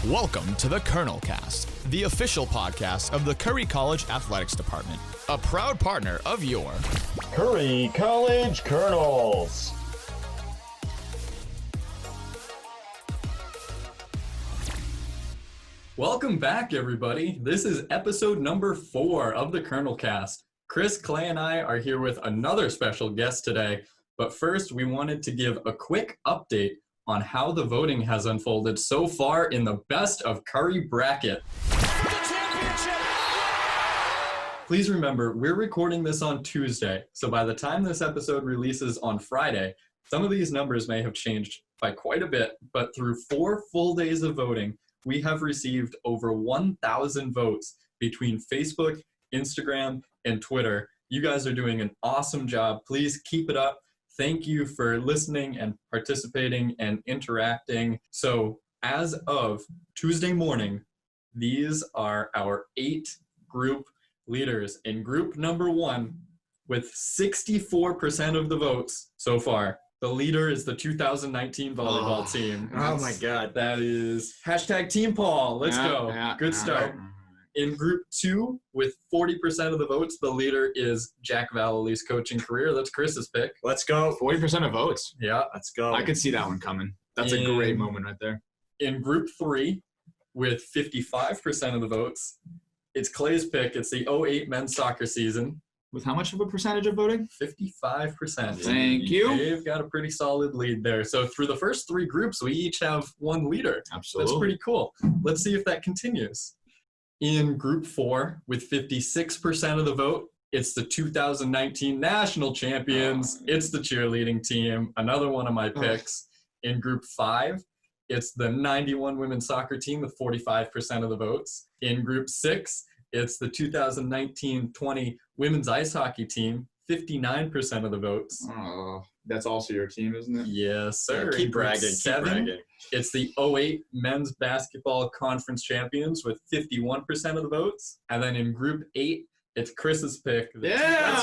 Welcome to the Colonel Cast, the official podcast of the Curry College Athletics Department, a proud partner of your Curry College Colonels. Welcome back, everybody. This is episode number 4 of the Colonel Cast. Chris, Clay, and I are here with another special guest today. But first, we wanted to give a quick update on how the voting has unfolded so far in the Best of Curry bracket. Please remember, we're recording this on Tuesday, so by the time this episode releases on Friday, some of these numbers may have changed by quite a bit, but through 4 full days of voting, we have received over 1,000 votes between Facebook, Instagram, and Twitter. You guys are doing an awesome job. Please keep it up. Thank you for listening and participating and interacting. So as of Tuesday morning, these are our 8 group leaders. In group number 1, with 64% of the votes so far, the leader is the 2019 volleyball team. Oh my God. That is hashtag Team Paul. Let's go. Good start. In group 2, with 40% of the votes, the leader is Jack Vallely's coaching career. That's Chris's pick. Let's go. 40% of votes. Yeah. Let's go. I could see that one coming. That's a great moment right there. In group 3, with 55% of the votes, it's Clay's pick. It's the 08 men's soccer season. With how much of a percentage of voting? 55%. Thank you. They've got a pretty solid lead there. So through the first 3 groups, we each have 1 leader. Absolutely. That's pretty cool. Let's see if that continues. In group 4, with 56% of the vote, it's the 2019 national champions. It's the cheerleading team. Another one of my picks. In group 5, it's the 91 women's soccer team with 45% of the votes. In group 6, it's the 2019-20 women's ice hockey team, 59% of the votes. Oh, that's also your team, isn't it? Yes, sir. Keep In group bragging. 7, Keep bragging. it's the 08 men's basketball conference champions with 51% of the votes. And then in group 8, it's Chris's pick. Yeah!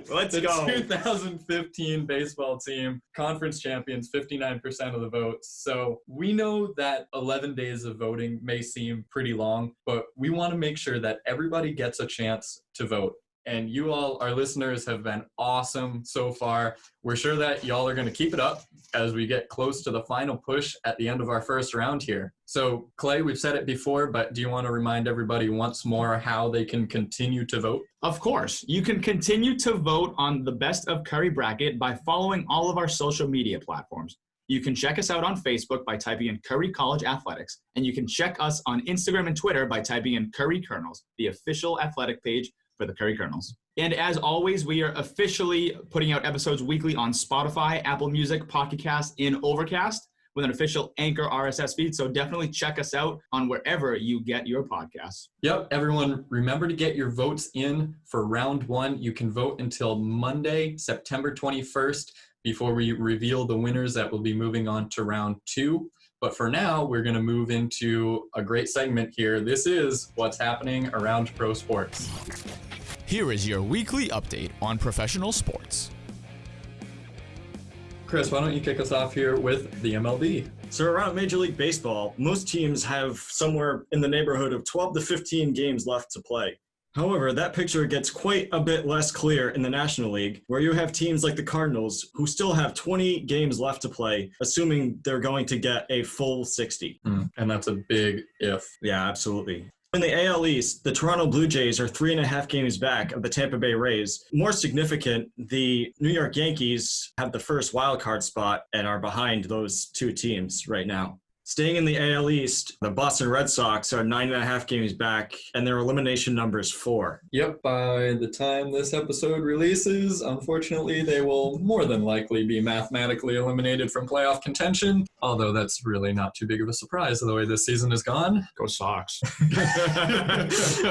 Let's go. The 2015 baseball team, conference champions, 59% of the votes. So we know that 11 days of voting may seem pretty long, but we want to make sure that everybody gets a chance to vote. And you all, our listeners, have been awesome so far. We're sure that y'all are going to keep it up as we get close to the final push at the end of our first round here. So, Clay, we've said it before, but do you want to remind everybody once more how they can continue to vote? Of course. You can continue to vote on the Best of Curry bracket by following all of our social media platforms. You can check us out on Facebook by typing in Curry College Athletics, and you can check us on Instagram and Twitter by typing in Curry Colonels, the official athletic page for the Curry Colonels. And as always, we are officially putting out episodes weekly on Spotify, Apple Music, Pocket Cast, and Overcast with an official Anchor RSS feed. So definitely check us out on wherever you get your podcasts. Yep, everyone, remember to get your votes in for round 1. You can vote until Monday, September 21st, before we reveal the winners that will be moving on to round 2. But for now, we're going to move into a great segment here. This is what's happening around pro sports. Here is your weekly update on professional sports. Chris, why don't you kick us off here with the MLB? So around Major League Baseball, most teams have somewhere in the neighborhood of 12 to 15 games left to play. However, that picture gets quite a bit less clear in the National League, where you have teams like the Cardinals who still have 20 games left to play, assuming they're going to get a full 60. And that's a big if. Yeah, absolutely. In the AL East, the Toronto Blue Jays are 3.5 games back of the Tampa Bay Rays. More significant, the New York Yankees have the first wild card spot and are behind those 2 teams right now. Staying in the AL East, the Boston Red Sox are 9.5 games back, and their elimination number is 4. Yep, by the time this episode releases, unfortunately, they will more than likely be mathematically eliminated from playoff contention, although that's really not too big of a surprise the way this season has gone. Go Sox.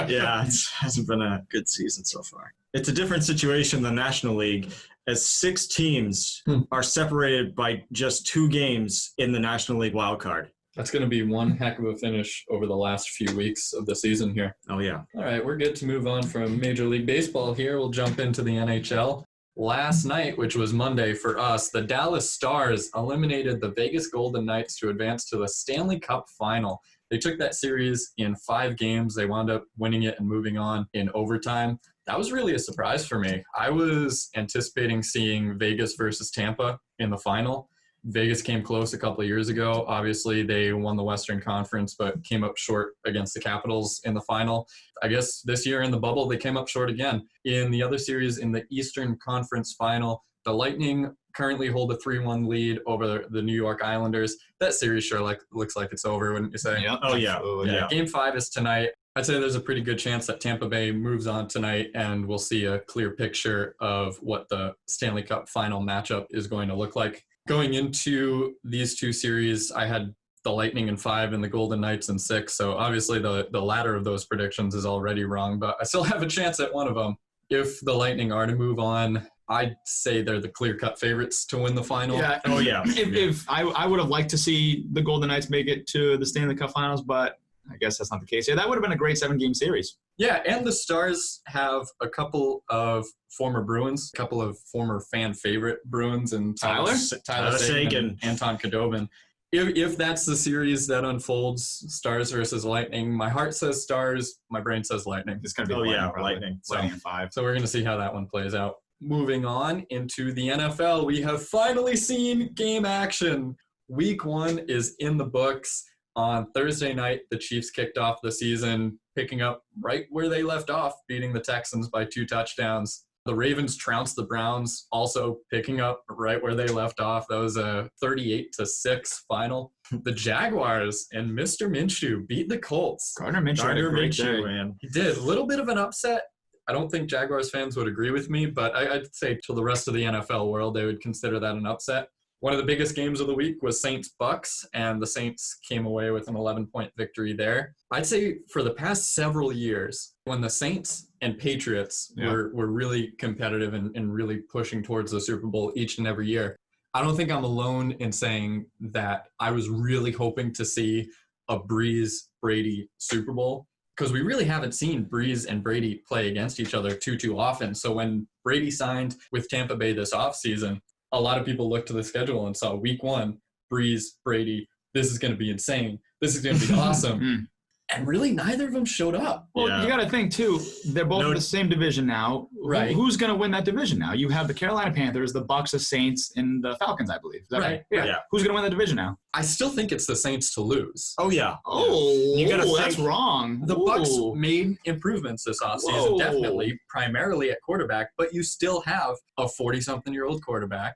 Yeah, it hasn't been a good season so far. It's a different situation than the National League, as 6 teams are separated by just 2 games in the National League wildcard. That's going to be one heck of a finish over the last few weeks of the season here. Oh, yeah. All right, we're good to move on from Major League Baseball here. We'll jump into the NHL. Last night, which was Monday for us, the Dallas Stars eliminated the Vegas Golden Knights to advance to the Stanley Cup Final. They took that series in 5 games. They wound up winning it and moving on in overtime. That was really a surprise for me. I was anticipating seeing Vegas versus Tampa in the final. Vegas came close a couple of years ago. Obviously, they won the Western Conference, but came up short against the Capitals in the final. I guess this year in the bubble, they came up short again. In the other series, in the Eastern Conference final, the Lightning currently hold a 3-1 lead over the New York Islanders. That series sure looks like it's over, wouldn't you say? Yep. Oh, yeah. Yeah. Game 5 is tonight. I'd say there's a pretty good chance that Tampa Bay moves on tonight, and we'll see a clear picture of what the Stanley Cup final matchup is going to look like. Going into these 2 series, I had the Lightning in 5 and the Golden Knights in 6. So obviously the latter of those predictions is already wrong, but I still have a chance at one of them. If the Lightning are to move on, I'd say they're the clear-cut favorites to win the final. Yeah. Oh, yeah. If I would have liked to see the Golden Knights make it to the Stanley Cup Finals, but I guess that's not the case. Yeah, that would have been a great 7-game series. Yeah, and the Stars have a couple of former Bruins, a couple of former fan favorite Bruins, and Tyler Seguin and Anton Khudobin. If that's the series that unfolds, Stars versus Lightning, my heart says Stars, my brain says Lightning. It's going to be Lightning. Lightning in 5. So we're going to see how that one plays out. Moving on into the NFL, we have finally seen game action. Week 1 is in the books. On Thursday night, the Chiefs kicked off the season, picking up right where they left off, beating the Texans by 2 touchdowns. The Ravens trounced the Browns, also picking up right where they left off. That was a 38-6 final. The Jaguars and Mr. Minshew beat the Colts. Gardner Minshew, man. He did. A little bit of an upset. I don't think Jaguars fans would agree with me, but I'd say to the rest of the NFL world, they would consider that an upset. One of the biggest games of the week was Saints-Bucks, and the Saints came away with an 11-point victory there. I'd say for the past several years, when the Saints and Patriots were really competitive and really pushing towards the Super Bowl each and every year, I don't think I'm alone in saying that I was really hoping to see a Breeze-Brady Super Bowl, because we really haven't seen Breeze and Brady play against each other too often. So when Brady signed with Tampa Bay this offseason, a lot of people looked to the schedule and saw week 1, Breeze, Brady, this is going to be insane. This is going to be awesome. And really, neither of them showed up. Well, you got to think, too, they're both in the same division now. Right. Who's going to win that division now? You have the Carolina Panthers, the Bucks, the Saints, and the Falcons, I believe. Is that right? Yeah. Who's going to win that division now? I still think it's the Saints to lose. Oh, yeah. That's wrong. The Bucks made improvements this offseason, definitely, primarily at quarterback, but you still have a 40-something-year-old quarterback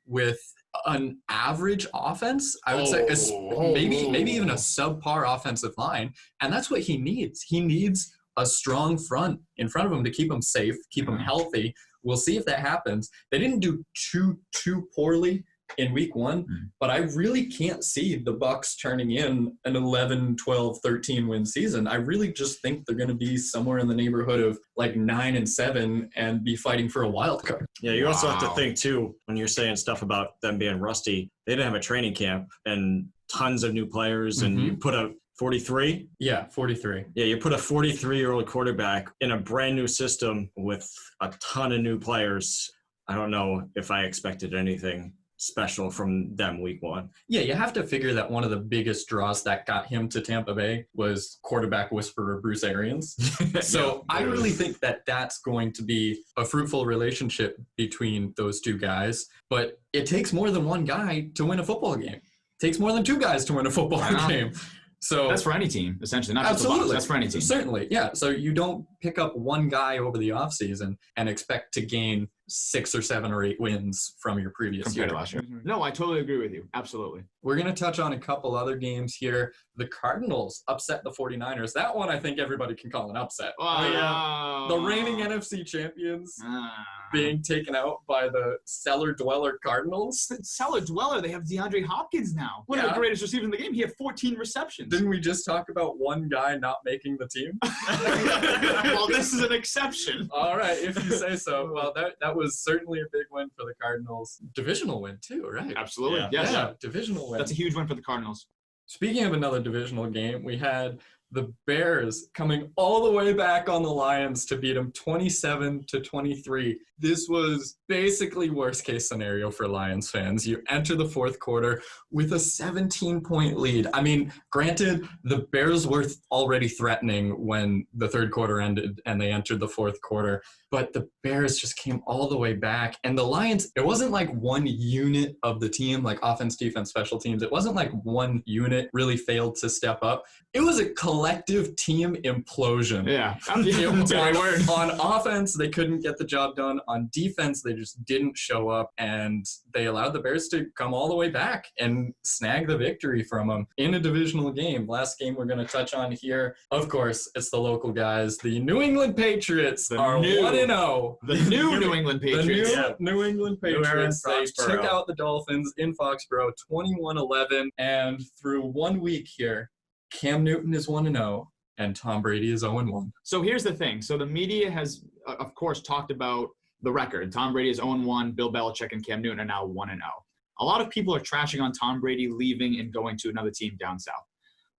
with an average offense. I would say maybe even a subpar offensive line, and that's what he needs. He needs a strong front in front of him to keep him safe, keep him healthy. We'll see if that happens. They didn't do too poorly in week 1, but I really can't see the Bucks turning in an 11, 12, 13 win season. I really just think they're going to be somewhere in the neighborhood of like 9-7 and be fighting for a wild card. Yeah, you also have to think too, when you're saying stuff about them being rusty, they didn't have a training camp and tons of new players, and you put a 43? Yeah, 43. Yeah, you put a 43-year-old quarterback in a brand new system with a ton of new players. I don't know if I expected anything special from them week 1. Yeah, you have to figure that one of the biggest draws that got him to Tampa Bay was quarterback whisperer Bruce Arians. So I really think that that's going to be a fruitful relationship between those 2 guys. But it takes more than one guy to win a football game. It takes more than 2 guys to win a football game. So that's for any team, essentially, not just the Bucks. That's for any team. Certainly, yeah. So you don't pick up one guy over the offseason and expect to gain 6 or 7 or 8 wins from your previous year. Last year. No, I totally agree with you. Absolutely. We're going to touch on a couple other games here. The Cardinals upset the 49ers. That one I think everybody can call an upset. The reigning NFC champions being taken out by the cellar dweller Cardinals. Cellar dweller, they have DeAndre Hopkins now. One of the greatest receivers in the game. He had 14 receptions. Didn't we just talk about one guy not making the team? Well, this is an exception. All right, if you say so. Well, that was certainly a big win for the Cardinals. Divisional win too, right? Absolutely. Yeah, divisional win. That's a huge win for the Cardinals. Speaking of another divisional game, we had the Bears coming all the way back on the Lions to beat them 27-23. This was basically worst case scenario for Lions fans. You enter the fourth quarter with a 17-point lead. I mean, granted, the Bears were already threatening when the third quarter ended and they entered the fourth quarter, but the Bears just came all the way back. And the Lions, it wasn't like one unit of the team, like offense, defense, special teams. It wasn't like one unit really failed to step up. It was a collective team implosion. Yeah, that's a great word. On offense, they couldn't get the job done. On defense, they just didn't show up, and they allowed the Bears to come all the way back and snag the victory from them in a divisional game. Last game we're going to touch on here, of course, it's the local guys. The New England Patriots are 1-0. The new New England Patriots. The new England Patriots. They took out the Dolphins in Foxborough 21-11, and through 1 week here, Cam Newton is 1-0. And Tom Brady is 0-1. So here's the thing. So the media has, of course, talked about the record. Tom Brady is 0-1. Bill Belichick and Cam Newton are now 1-0. A lot of people are trashing on Tom Brady leaving and going to another team down south.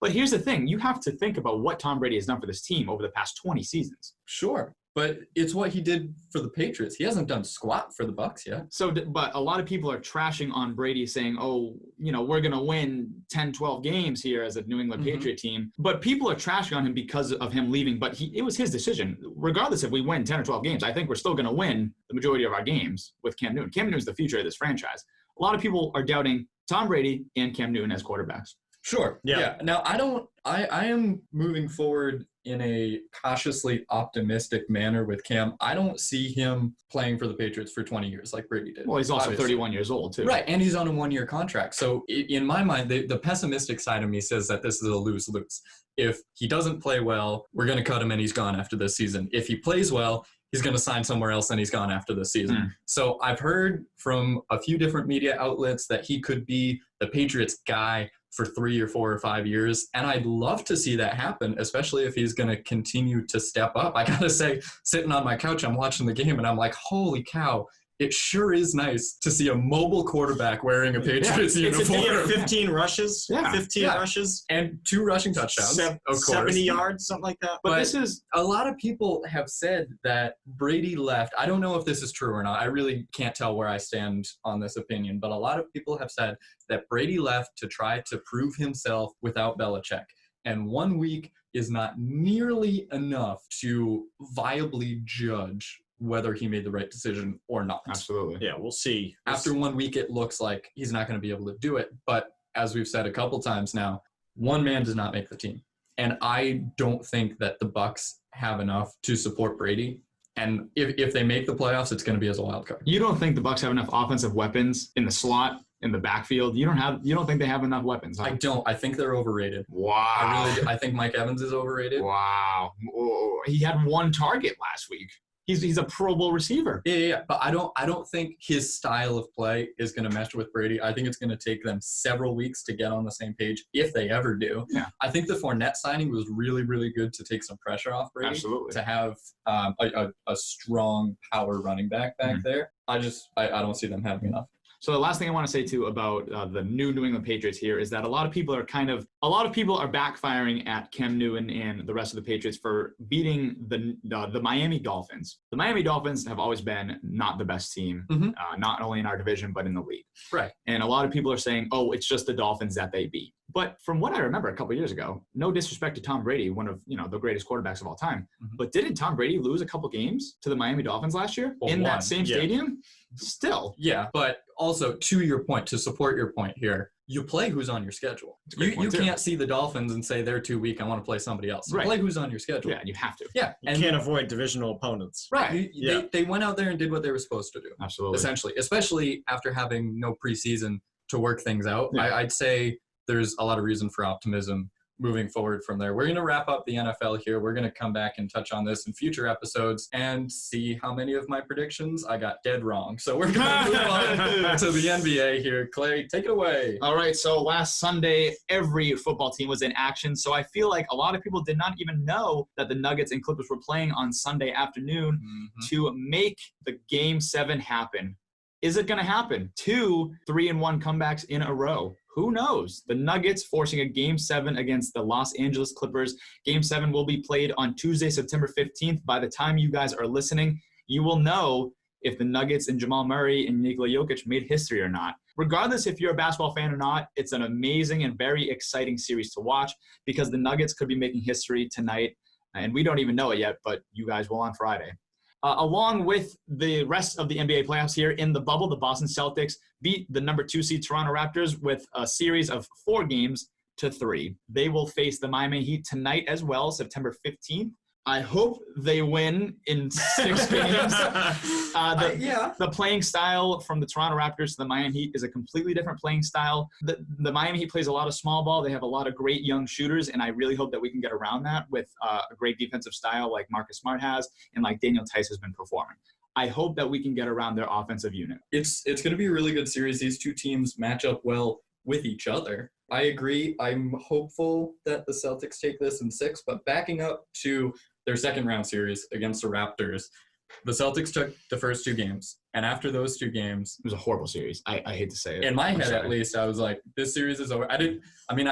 But here's the thing. You have to think about what Tom Brady has done for this team over the past 20 seasons. Sure. But it's what he did for the Patriots. He hasn't done squat for the Bucs yet. So, but a lot of people are trashing on Brady saying, oh, you know, we're going to win 10, 12 games here as a New England Patriot team. But people are trashing on him because of him leaving. But it was his decision. Regardless if we win 10 or 12 games, I think we're still going to win the majority of our games with Cam Newton. Cam Newton's the future of this franchise. A lot of people are doubting Tom Brady and Cam Newton as quarterbacks. Sure. Yeah. Now, I am moving forward in a cautiously optimistic manner with Cam. I don't see him playing for the Patriots for 20 years like Brady did. Well, he's also 31 years old, too. Right, and he's on a one-year contract. So in my mind, the pessimistic side of me says that this is a lose-lose. If he doesn't play well, we're going to cut him and he's gone after this season. If he plays well, he's going to sign somewhere else and he's gone after this season. So I've heard from a few different media outlets that he could be the Patriots guy for 3 or 4 or 5 years. And I'd love to see that happen, especially if he's going to continue to step up. I got to say, sitting on my couch, I'm watching the game and I'm like, holy cow, it sure is nice to see a mobile quarterback wearing a Patriots uniform. It's 15 rushes, 15 rushes. And 2 rushing touchdowns, of course. 70 yards, something like that. But this is, a lot of people have said that Brady left. I don't know if this is true or not. I really can't tell where I stand on this opinion. But a lot of people have said that Brady left to try to prove himself without Belichick. And 1 week is not nearly enough to viably judge whether he made the right decision or not. Absolutely. Yeah, we'll see. After 1 week, it looks like he's not going to be able to do it. But as we've said a couple times now, one man does not make the team. And I don't think that the Bucs have enough to support Brady. And if they make the playoffs, it's going to be as a wild card. You don't think the Bucs have enough offensive weapons in the slot, in the backfield? You don't think they have enough weapons? Huh? I don't. I think they're overrated. Wow. I really do. I think Mike Evans is overrated. Wow. He had 1 target last week. He's a Pro Bowl receiver. Yeah. But I don't think his style of play is going to mesh with Brady. I think it's going to take them several weeks to get on the same page, if they ever do. Yeah. I think the Fournette signing was really, really good to take some pressure off Brady. Absolutely. To have a strong power running back there. I don't see them having enough. So the last thing I want to say too about the new New England Patriots here is that a lot of people are backfiring at Cam Newton and the rest of the Patriots for beating the Miami Dolphins. The Miami Dolphins have always been not the best team, not only in our division but in the league. Right. And a lot of people are saying, oh, it's just the Dolphins that they beat. But from what I remember a couple of years ago, no disrespect to Tom Brady, one of the greatest quarterbacks of all time, but didn't Tom Brady lose a couple games to the Miami Dolphins last year in that same stadium? Still. Yeah, but also to your point, to support your point here, you play who's on your schedule. You can't see the Dolphins and say they're too weak, I want to play somebody else. You play who's on your schedule. Yeah, you have to. Yeah. You can't avoid divisional opponents. Right. They went out there and did what they were supposed to do. Absolutely. Essentially, especially after having no preseason to work things out. Yeah. I'd say there's a lot of reason for optimism moving forward from there. We're going to wrap up the NFL here. We're going to come back and touch on this in future episodes and see how many of my predictions I got dead wrong. So we're going to move on to the NBA here. Clay, take it away. All right. So last Sunday, every football team was in action. So I feel like a lot of people did not even know that the Nuggets and Clippers were playing on Sunday afternoon to make the Game 7 happen. Is it going to happen? 2 3-1 comebacks in a row. who knows? The Nuggets forcing a Game 7 against the Los Angeles Clippers. Game 7 will be played on Tuesday, September 15th. By the time you guys are listening, you will know if the Nuggets and Jamal Murray and Nikola Jokic made history or not. Regardless if you're a basketball fan or not, it's an amazing and very exciting series to watch because the Nuggets could be making history tonight, and we don't even know it yet, but you guys will on Friday. Along with the rest of the NBA playoffs here in the bubble, the Boston Celtics beat the number 2 seed Toronto Raptors with a series of 4 games to 3. They will face the Miami Heat tonight as well, September 15th. I hope they win in 6 games. The playing style from the Toronto Raptors to the Miami Heat is a completely different playing style. The Miami Heat plays a lot of small ball. They have a lot of great young shooters, and I really hope that we can get around that with a great defensive style like Marcus Smart has and like Daniel Tice has been performing. I hope that we can get around their offensive unit. It's going to be a really good series. These two teams match up well with each other. I agree. I'm hopeful that the Celtics take this in 6, but backing up to their second round series against the Raptors, the Celtics took the first 2 games. And after those 2 games, it was a horrible series. I hate to say it. In my head, at least, I was like, this series is over. I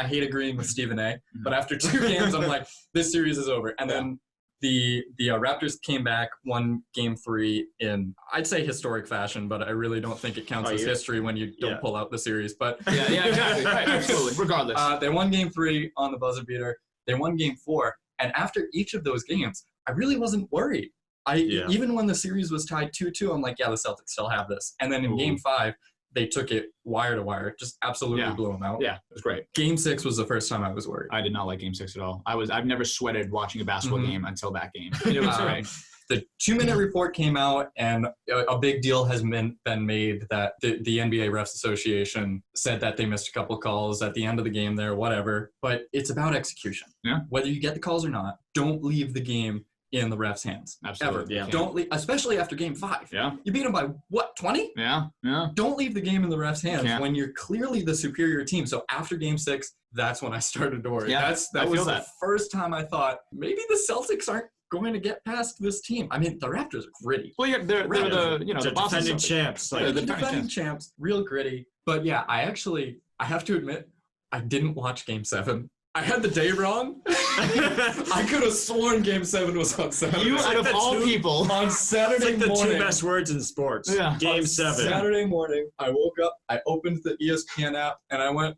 hate agreeing with Stephen A., but after 2 games, I'm like, this series is over. And then the Raptors came back, won Game 3 in, I'd say, historic fashion, but I really don't think it counts as history when you don't pull out the series. But yeah, exactly. Right, absolutely. Regardless. They won Game 3 on the buzzer beater. They won Game 4. And after each of those games, I really wasn't worried. Even when the series was tied 2-2, I'm like, yeah, the Celtics still have this. And then in Game 5, they took it wire to wire, just absolutely blew them out. Yeah, it was great. Game 6 was the first time I was worried. I did not like Game 6 at all. I've never sweated watching a basketball game until that game. It was great. The 2-minute report came out, and a big deal has been made that the NBA Refs Association said that they missed a couple calls at the end of the game there, whatever. But it's about execution. Yeah. Whether you get the calls or not, don't leave the game in the refs' hands. Absolutely. Ever. Don't leave, especially after Game 5. Yeah. You beat them by, 20? Yeah. Don't leave the game in the refs' hands when you're clearly the superior team. So after Game 6, that's when I started to worry. Yeah, that was the first time I thought, maybe the Celtics aren't going to get past this team. I mean, the Raptors are gritty. Well, yeah, they're the defending champs. They're the defending champs, real gritty. But yeah, I have to admit, I didn't watch Game 7. I had the day wrong. I could have sworn Game 7 was on Saturday. You out of all people. On Saturday morning. It's like the 2 best words in sports. Yeah. Game 7. Saturday morning, I woke up, I opened the ESPN app, and I went,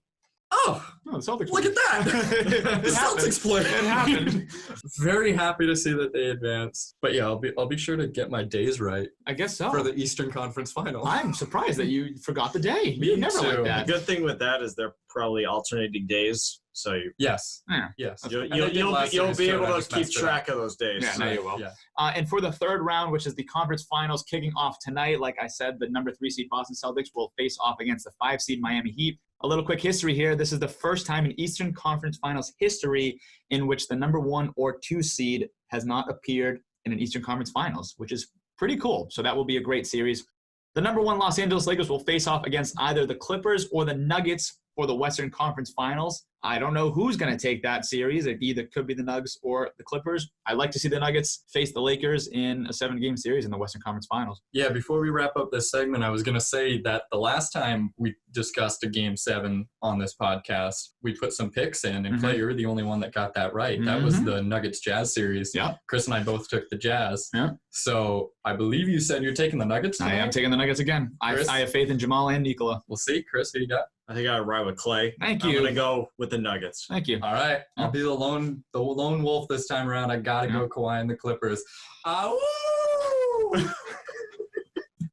oh, the Celtics look at that. The Celtics played. It happened. Very happy to see that they advanced. But yeah, I'll be sure to get my days right. I guess so. For the Eastern Conference Final. I'm surprised that you forgot the day. Me never too. like that. The good thing with that is they're probably alternating days. So yes. Yeah. Yes. You'll be able to keep track of those days. Yeah, no, you will. Yeah. And for the third round, which is the conference finals kicking off tonight, like I said, the number 3 seed Boston Celtics will face off against the 5 seed Miami Heat. A little quick history here. This is the first time in Eastern Conference Finals history in which the number 1 or 2 seed has not appeared in an Eastern Conference Finals, which is pretty cool. So that will be a great series. The number 1 Los Angeles Lakers will face off against either the Clippers or the Nuggets for the Western Conference Finals. I don't know who's going to take that series. It either could be the Nuggets or the Clippers. I'd like to see the Nuggets face the Lakers in a 7-game series in the Western Conference Finals. Yeah, before we wrap up this segment, I was going to say that the last time we discussed a Game 7 on this podcast, we put some picks in, and Clay, you're the only one that got that right. That was the Nuggets-Jazz series. Yeah. Chris and I both took the Jazz. Yeah. So I believe you said you're taking the Nuggets tonight? I am taking the Nuggets again. I have faith in Jamal and Nikola. We'll see. Chris, who you got? I think I would ride with Clay. Thank you. I'm going to go with the Nuggets. Thank you. All right. I'll be the lone wolf this time around. I got to go Kawhi and the Clippers. Woo!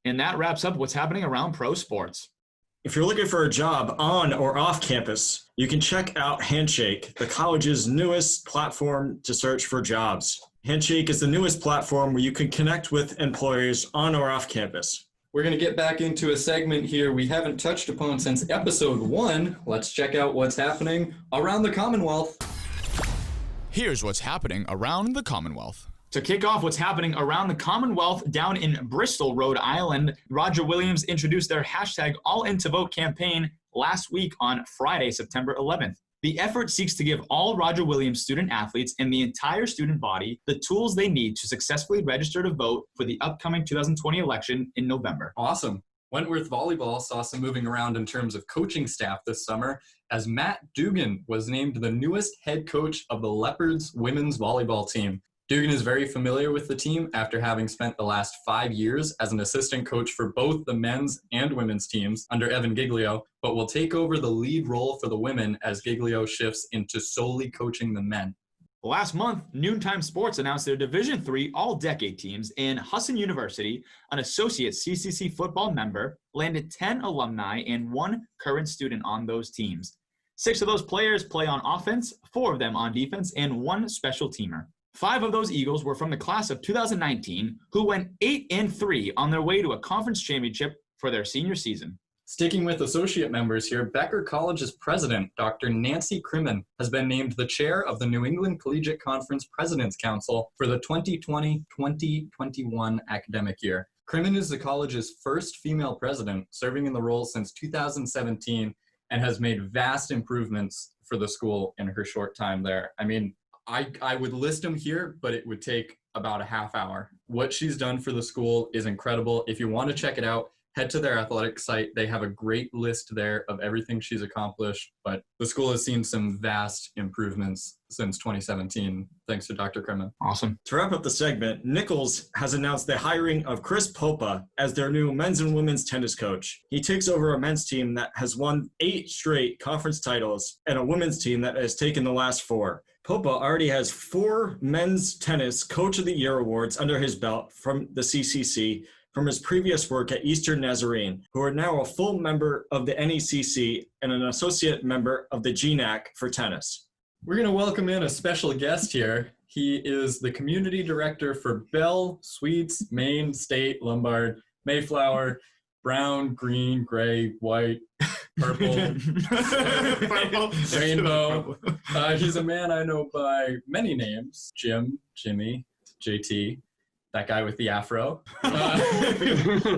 And that wraps up what's happening around pro sports. If you're looking for a job on or off campus, you can check out Handshake, the college's newest platform to search for jobs. Handshake is the newest platform where you can connect with employers on or off campus. We're going to get back into a segment here we haven't touched upon since episode 1. Let's check out what's happening around the Commonwealth. Here's what's happening around the Commonwealth. To kick off what's happening around the Commonwealth down in Bristol, Rhode Island, Roger Williams introduced their hashtag #AllInToVote campaign last week on Friday, September 11th. The effort seeks to give all Roger Williams student athletes and the entire student body the tools they need to successfully register to vote for the upcoming 2020 election in November. Awesome. Wentworth Volleyball saw some moving around in terms of coaching staff this summer, as Matt Dugan was named the newest head coach of the Leopards women's volleyball team. Dugan is very familiar with the team after having spent the last 5 years as an assistant coach for both the men's and women's teams under Evan Giglio, but will take over the lead role for the women as Giglio shifts into solely coaching the men. Last month, Noontime Sports announced their Division III All-Decade teams, and Husson University, an associate CCC football member, landed 10 alumni and 1 current student on those teams. 6 of those players play on offense, 4 of them on defense, and 1 special teamer. 5 of those Eagles were from the class of 2019, who went 8-3 on their way to a conference championship for their senior season. Sticking with associate members here, Becker College's president, Dr. Nancy Crimmen, has been named the chair of the New England Collegiate Conference President's Council for the 2020-2021 academic year. Crimmen is the college's first female president, serving in the role since 2017, and has made vast improvements for the school in her short time there. I mean, I would list them here, but it would take about a half hour. What she's done for the school is incredible. If you want to check it out, head to their athletic site. They have a great list there of everything she's accomplished, but the school has seen some vast improvements since 2017, thanks to Dr. Crimmen. Awesome. To wrap up the segment, Nichols has announced the hiring of Chris Popa as their new men's and women's tennis coach. He takes over a men's team that has won 8 straight conference titles and a women's team that has taken the last 4. Popa already has 4 men's tennis Coach of the Year awards under his belt from the CCC from his previous work at Eastern Nazarene, who are now a full member of the NECC and an associate member of the GNAC for tennis. We're going to welcome in a special guest here. He is the community director for Bell, Sweets, Maine, State, Lombard, Mayflower, Brown, Green, Gray, White, Purple, Rainbow. He's a man I know by many names: Jim, Jimmy, JT, that guy with the afro.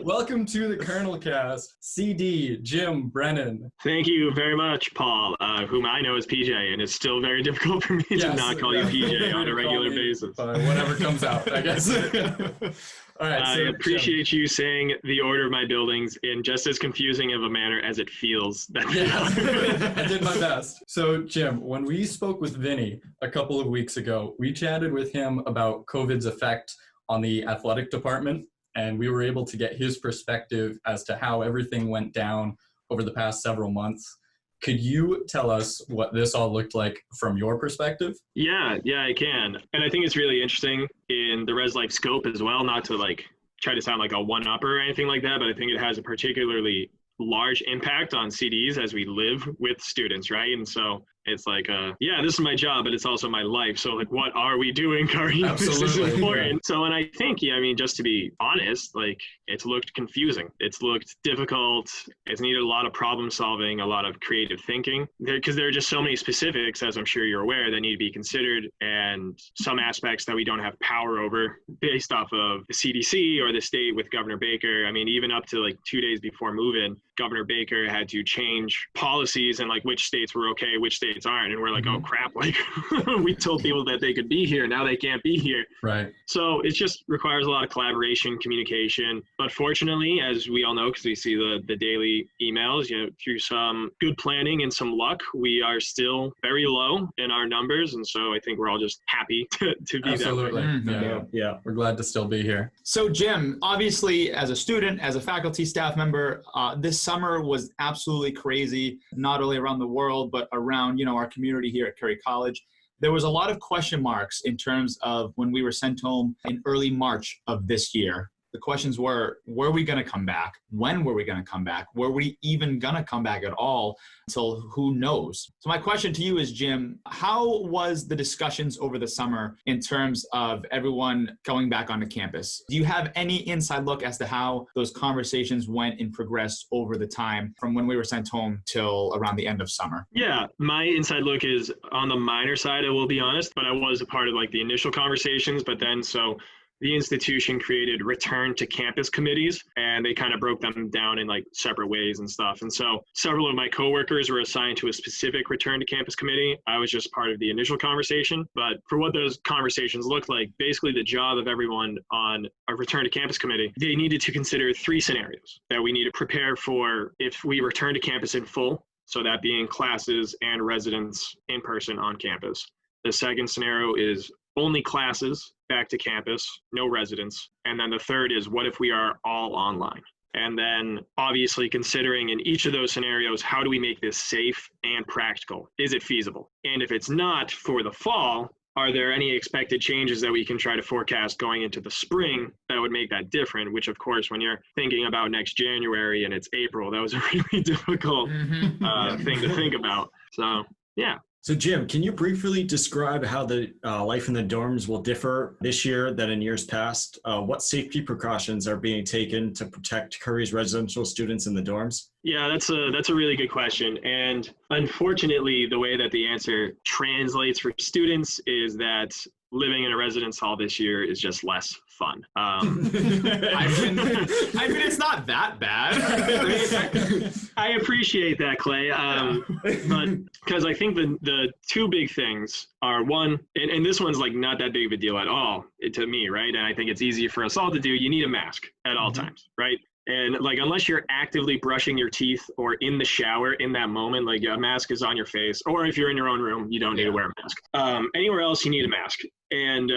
Welcome to the Colonel Cast, CD Jim Brennan. Thank you very much, Paul, whom I know as PJ, and it's still very difficult for me to not call you PJ on a regular basis. Whatever comes out, I guess. All right, I appreciate you saying the order of my buildings in just as confusing of a manner as it feels. Yeah, I did my best. So, Jim, when we spoke with Vinny a couple of weeks ago, we chatted with him about COVID's effect on the athletic department, and we were able to get his perspective as to how everything went down over the past several months. Could you tell us what this all looked like from your perspective? Yeah, I can. And I think it's really interesting in the Res Life scope as well, not to try to sound like a one-upper or anything like that, but I think it has a particularly large impact on CDs as we live with students, right? And so it's this is my job, but it's also my life. So what are we doing, Curry? This is important. Yeah. So, and I think, just to be honest, it's looked confusing. It's looked difficult. It's needed a lot of problem solving, a lot of creative thinking, because there are just so many specifics, as I'm sure you're aware, that need to be considered, and some aspects that we don't have power over based off of the CDC or the state with Governor Baker. Even up to 2 days before move-in, Governor Baker had to change policies and which states were okay, which states aren't. And we're oh crap, we told people that they could be here. Now they can't be here. Right. So it just requires a lot of collaboration, communication. But fortunately, as we all know, because we see the daily emails, through some good planning and some luck, we are still very low in our numbers. And so I think we're all just happy to be Absolutely. that way. Yeah. We're glad to still be here. So Jim, obviously as a student, as a faculty staff member, this summer was absolutely crazy, not only around the world, but around, our community here at Curry College. There was a lot of question marks in terms of when we were sent home in early March of this year. The questions were we going to come back? When were we going to come back? Were we even going to come back at all? Until who knows? So my question to you is, Jim, how was the discussions over the summer in terms of everyone going back onto campus? Do you have any inside look as to how those conversations went and progressed over the time from when we were sent home till around the end of summer? Yeah, my inside look is on the minor side, I will be honest, but I was a part of the initial conversations, but then the institution created return to campus committees, and they kind of broke them down in like separate ways and stuff. And so several of my coworkers were assigned to a specific return to campus committee. I was just part of the initial conversation, but for what those conversations looked like, basically the job of everyone on a return to campus committee, they needed to consider 3 scenarios that we need to prepare for if we return to campus in full. So that being classes and residents in person on campus. The second scenario is only classes back to campus, no residents. And then the third is what if we are all online? And then obviously considering in each of those scenarios, how do we make this safe and practical? Is it feasible? And if it's not for the fall, are there any expected changes that we can try to forecast going into the spring that would make that different? Which, of course, when you're thinking about next January and it's April, that was a really difficult thing to think about. So, yeah. So, Jim, can you briefly describe how the life in the dorms will differ this year than in years past? What safety precautions are being taken to protect Curry's residential students in the dorms? Yeah, that's a really good question. And unfortunately, the way that the answer translates for students is that living in a residence hall this year is just less fun. I mean, it's not that bad. I appreciate that, Clay. But because I think the 2 big things are one, and this one's like not that big of a deal at all to me, right? And I think it's easy for us all to do. You need a mask at all times, right? And like, unless you're actively brushing your teeth or in the shower in that moment, like a mask is on your face, or if you're in your own room, you don't need to wear a mask. Anywhere else, you need a mask. And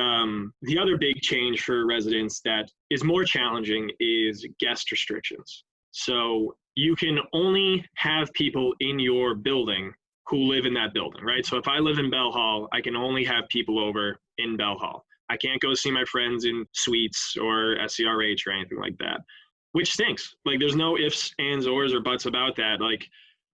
the other big change for residents that is more challenging is guest restrictions. So you can only have people in your building who live in that building, right? So if I live in Bell Hall, I can only have people over in Bell Hall. I can't go see my friends in suites or SCRH or anything like that. Which stinks. Like, there's no ifs, ands, ors, or buts about that. Like,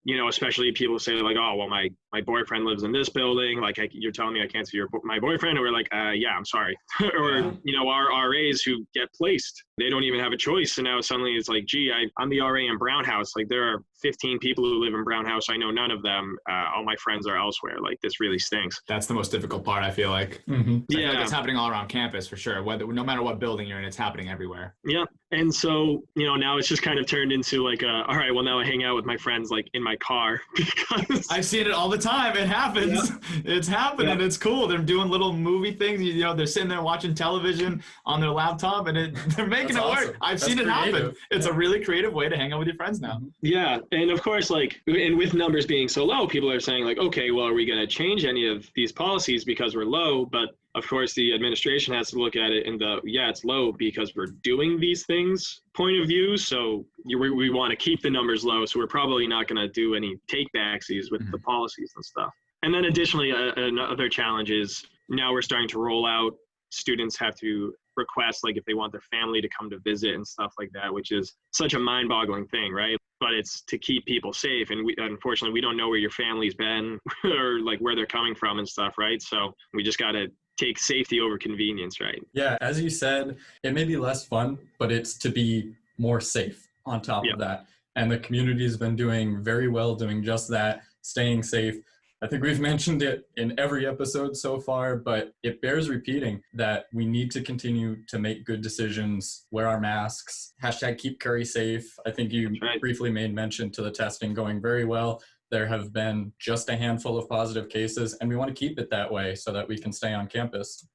you know, especially people say like, oh, well, my boyfriend lives in this building. Like, you're telling me I can't see my boyfriend? Or we're like, yeah, I'm sorry. Or, you know, our RAs who get placed, they don't even have a choice. And now suddenly it's like, gee, I'm the RA in Brown House. Like, there are 15 people who live in Brown House. I know none of them. All my friends are elsewhere. Like, this really stinks. That's the most difficult part, I feel like. Yeah. Like it's happening all around campus for sure. No matter what building you're in, it's happening everywhere. Yeah. And so, you know, now it's just kind of turned into like, all right, well, now I hang out with my friends like in my car because I've seen it all the time. It happens. Yeah. It's happening. Yeah. It's cool. They're doing little movie things. You know, they're sitting there watching television on their laptop, and they're making it work. I've seen it happen. It's a really creative way to hang out with your friends now. Yeah, and of course, like, and with numbers being so low, people are saying like, okay, well, are we going to change any of these policies because we're low? But of course, the administration has to look at it in it's low because we're doing these things point of view. So we want to keep the numbers low. So we're probably not going to do any take-backsies with the policies and stuff. And then additionally, another challenge is now we're starting to roll out. Students have to request, like, if they want their family to come to visit and stuff like that, which is such a mind-boggling thing, right? But it's to keep people safe. And unfortunately, we don't know where your family's been or like where they're coming from and stuff, right? So we just got to take safety over convenience, right? Yeah, as you said, it may be less fun, but it's to be more safe on top of that. And the community's been doing very well doing just that, staying safe. I think we've mentioned it in every episode so far, but it bears repeating that we need to continue to make good decisions, wear our masks, #KeepCurrySafe. I think you briefly made mention to the testing going very well. There have been just a handful of positive cases, and we want to keep it that way so that we can stay on campus.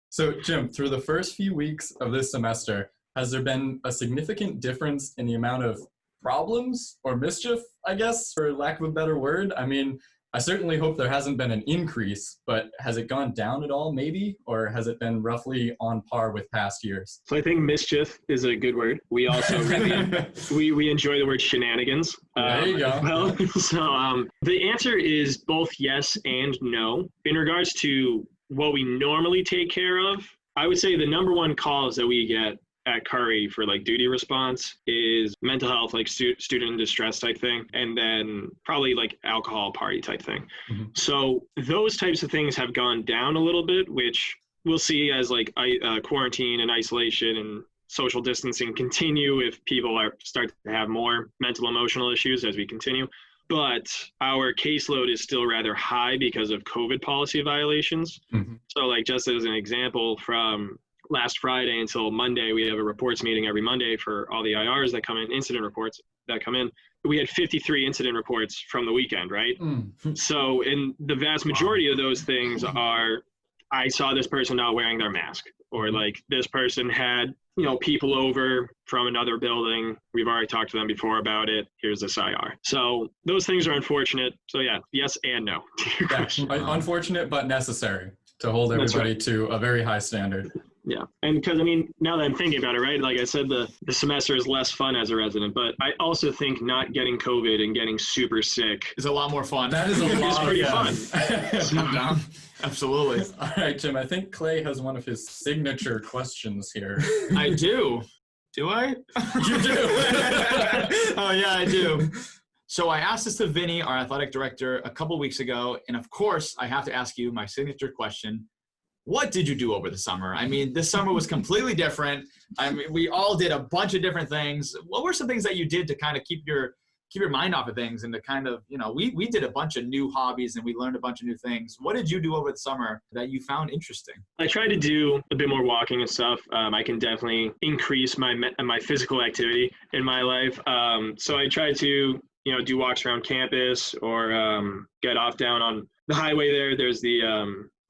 So, Jim, through the first few weeks of this semester, has there been a significant difference in the amount of problems or mischief, I guess, for lack of a better word? I mean, I certainly hope there hasn't been an increase, but has it gone down at all, maybe? Or has it been roughly on par with past years? So I think mischief is a good word. We also really, we enjoy the word shenanigans. There you go. Well, so the answer is both yes and no. In regards to what we normally take care of, I would say the number one calls that we get at Curry for like duty response is mental health, like student in distress type thing, and then probably like alcohol party type thing. So those types of things have gone down a little bit, which we'll see as like quarantine and isolation and social distancing continue if people start to have more mental emotional issues as we continue. But our caseload is still rather high because of COVID policy violations. So like just as an example from last Friday until Monday. We have a reports meeting every Monday for all the IRs that come in, incident reports that come in. We had 53 incident reports from the weekend, right? So in the vast majority of those things are, I saw this person not wearing their mask, or like this person had, people over from another building. We've already talked to them before about it. Here's this IR. So those things are unfortunate. So yeah, yes and no to your question. Unfortunate, but necessary to hold everybody to a very high standard. Yeah. And because, now that I'm thinking about it, right, like I said, the semester is less fun as a resident, but I also think not getting COVID and getting super sick is a lot more fun. That is a lot pretty fun. I'm down. Absolutely. All right, Jim, I think Clay has one of his signature questions here. I do. Do I? You do. Oh, yeah, I do. So I asked this to Vinny, our athletic director, a couple weeks ago. And of course, I have to ask you my signature question. What did you do over the summer? This summer was completely different. We all did a bunch of different things. What were some things that you did to kind of keep your mind off of things and to kind of, we did a bunch of new hobbies and we learned a bunch of new things. What did you do over the summer that you found interesting? I tried to do a bit more walking and stuff. I can definitely increase my physical activity in my life. So I tried to, do walks around campus or get off down on the highway there. There's the,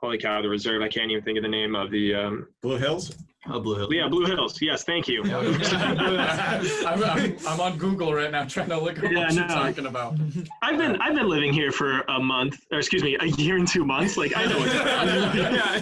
holy cow, the reserve. I can't even think of the name of the Blue Hills? Oh, Blue Hills. Yeah, Blue Hills. Yes, thank you. I'm on Google right now trying to look at what you're talking about. I've been living here for a year and 2 months. Like I know what's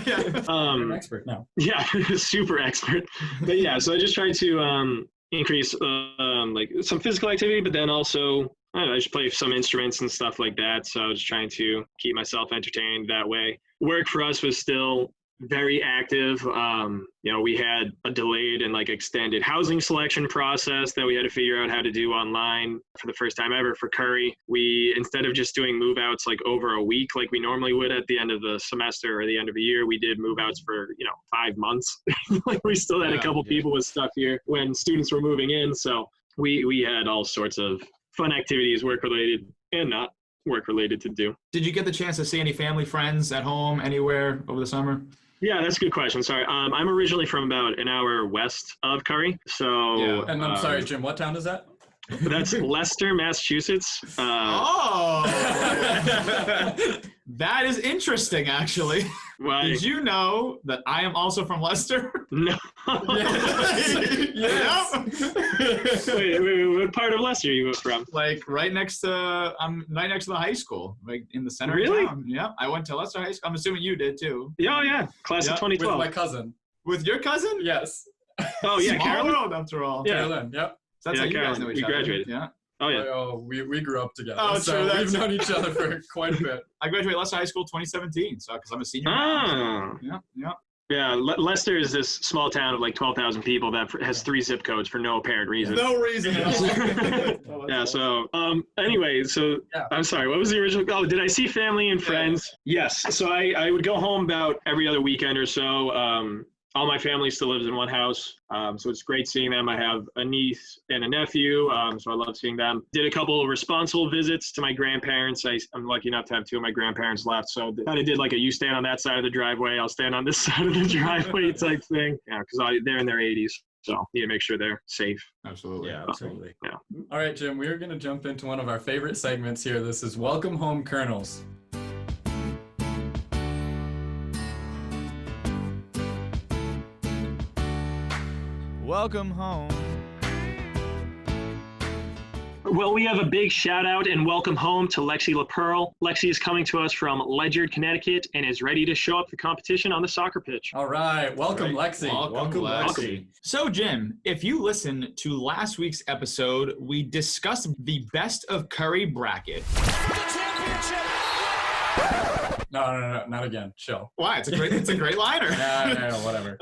Yeah. I'm an expert now. Yeah, super expert. But yeah, so I just tried to increase like some physical activity, but then also I just play some instruments and stuff like that. So I was trying to keep myself entertained that way. Work for us was still very active. We had a delayed and extended housing selection process that we had to figure out how to do online for the first time ever for Curry. We, instead of just doing move outs over a week like we normally would at the end of the semester or the end of the year, we did move outs for 5 months. We still had a couple people with stuff here when students were moving in. So we had all sorts of fun activities, work related and not work related, to do. Did you get the chance to see any family, friends at home, anywhere over the summer? Yeah, that's a good question. Sorry. I'm originally from about an hour west of Curry. So, yeah. And I'm sorry, Jim, what town is that? That's Leicester, Massachusetts. That is interesting, actually. Why? Did you know that I am also from Leicester? No. Yes. Wait, what part of Leicester are you from? Right next to the high school, in the center of town. Yeah, I went to Leicester High School. I'm assuming you did too. Yeah, class of 2012. With my cousin. With your cousin? Yes. Oh yeah, Carolyn. World after all. Yeah. Carolyn. Yep. So that's how you guys know each other. We graduated. Yeah. Oh yeah. Oh, we grew up together. Oh, so true. We've known each other for quite a bit. I graduated Leicester High School 2017, so because I'm a senior. Oh. Now. Yeah. Yeah, Leicester is this small town of 12,000 people that has 3 zip codes for no apparent reason. No reason at all. Yeah, so anyway, so yeah. I'm sorry, what was the original? Oh, did I see family and friends? Yeah. Yes, so I would go home about every other weekend or so. All my family still lives in one house, so it's great seeing them. I have a niece and a nephew, so I love seeing them. Did a couple of responsible visits to my grandparents. I'm lucky enough to have 2 of my grandparents left, so kind of did you stand on that side of the driveway, I'll stand on this side of the driveway type thing. Yeah, because they're in their 80s, so need to make sure they're safe. Absolutely. Yeah, absolutely. Yeah. All right, Jim, we're going to jump into one of our favorite segments here. This is Welcome Home, Colonels. Welcome home. Well, we have a big shout out and welcome home to Lexi LaPearl. Lexi is coming to us from Ledyard, Connecticut, and is ready to show up the competition on the soccer pitch. All right. Welcome, Lexi. Welcome, Lexi. So, Jim, if you listened to last week's episode, we discussed the best of Curry bracket. No, not again. Chill. Why? It's a great liner. No, whatever.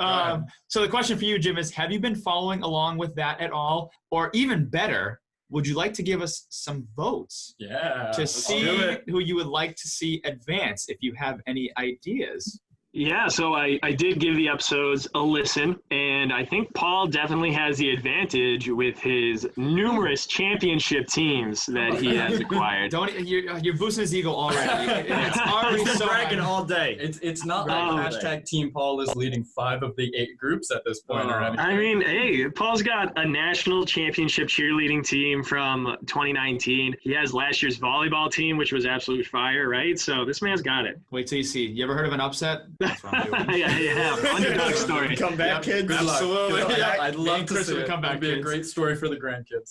So the question for you, Jim, is have you been following along with that at all? Or even better, would you like to give us some votes? Yeah. To see who you would like to see advance, if you have any ideas? Yeah, so I did give the episodes a listen, and I think Paul definitely has the advantage with his numerous championship teams that he has acquired. You're boosting his ego already. It's We've been so bragging high. all day. It's not like Oh. hashtag Team Paul is leading 5 of the 8 groups at this point or anything. I mean, hey, Paul's got a national championship cheerleading team from 2019. He has last year's volleyball team, which was absolute fire, right? So this man's got it. Wait till you see. You ever heard of an upset? That's what I'm doing. yeah. Underdog story. Come back, kids. Good luck. Absolutely. Good luck. Yeah. I'd love And to Chris see would it. come back, It'd be a kids. great story for the grandkids.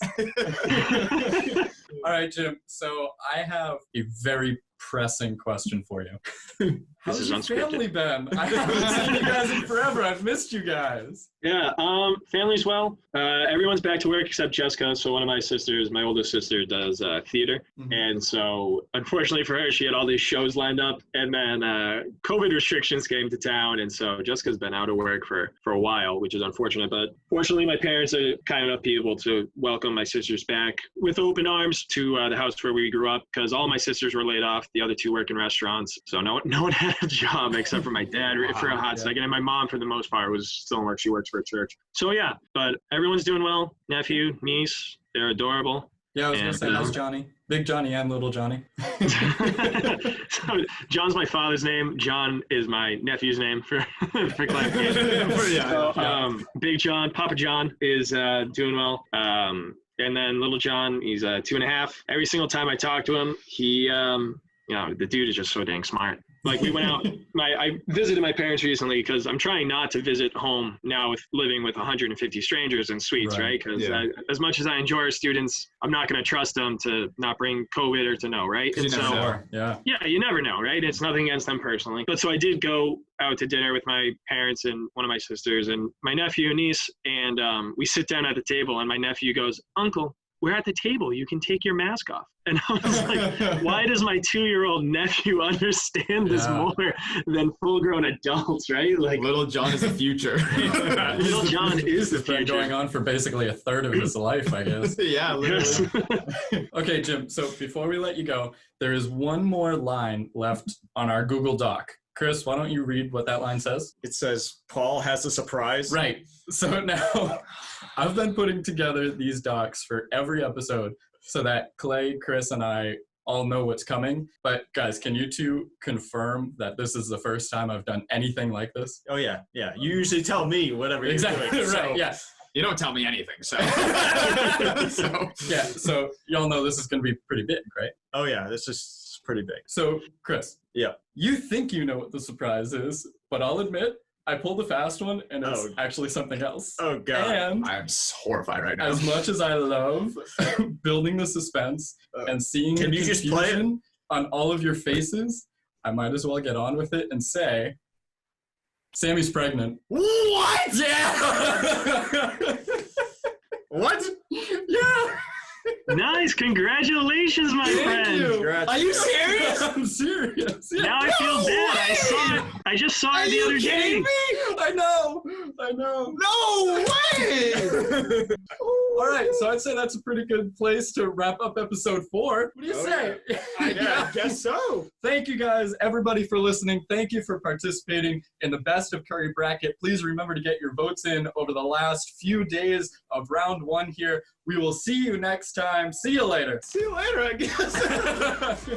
All right, Jim. So I have a very pressing question for you. How's is your unscripted. family been? I haven't seen you guys in forever. I've missed you guys. Yeah, family's well. Everyone's back to work except Jessica. So one of my sisters, my oldest sister, does theater. Mhm. And so unfortunately for her, she had all these shows lined up. And then COVID restrictions came to town. And so Jessica's been out of work for a while, which is unfortunate. But fortunately, my parents are kind enough people to welcome my sisters back with open arms to the house where we grew up, because all my sisters were laid off. The other 2 work in restaurants. So no one had a job except for my dad for a hot second. And my mom, for the most part, was still in work. She works for a church. So yeah, but everyone's doing well. Nephew, niece, they're adorable. Yeah, I was going to And, say, how's Johnny? Big Johnny and Little Johnny. So John's my father's name. John is my nephew's name for clarification. Big John, Papa John is doing well. And then Little John, he's 2.5. Every single time I talk to him, he, the dude is just so dang smart. Like we went out, I visited my parents recently because I'm trying not to visit home now with living with 150 strangers in suites, right? Because as much as I enjoy our students, I'm not going to trust them to not bring COVID or to know, right? And so, Yeah, you never know, right? It's nothing against them personally. But so I did go out to dinner with my parents and one of my sisters and my nephew and niece, and we sit down at the table and my nephew goes, "Uncle, we're at the table. You can take your mask off." And I was like, why does my 2-year-old nephew understand this more than full-grown adults, right? Like Little John is the future. Little John is the it's been future. going on for basically a third of his life, I guess. Yeah, literally. Yes. Okay, Jim, so before we let you go, there is one more line left on our Google Doc. Chris, why don't you read what that line says? It says, Paul has a surprise. Right. So now I've been putting together these docs for every episode so that Clay, Chris, and I all know what's coming. But guys, can you 2 confirm that this is the first time I've done anything like this? Oh, yeah. Yeah. You usually tell me whatever you're Exactly, doing. right, So. yeah. You don't tell me anything, so. Yeah, so y'all know this is going to be pretty big, right? Oh, yeah. This is pretty big. So, Chris. Yeah. You think you know what the surprise is, but I'll admit, I pulled a fast one, and it's actually something else. Oh, God. And I'm horrified right now. as much as I love building the suspense and seeing the Can you just play it? confusion on all of your faces, I might as well get on with it and say, Sammy's pregnant. What? Yeah! What? Yeah! Nice. Congratulations, my friend. Thank you. Congrats. Are you serious? I'm serious. Yeah. Now I feel bad. I saw it. I just saw it the other day. I know. No way! All right, so I'd say that's a pretty good place to wrap up episode 4. What do you say? Yeah, I guess so. Thank you guys, everybody, for listening. Thank you for participating in the Best of Curry bracket. Please remember to get your votes in over the last few days of round 1 here. We will see you next time. See you later. See you later, I guess.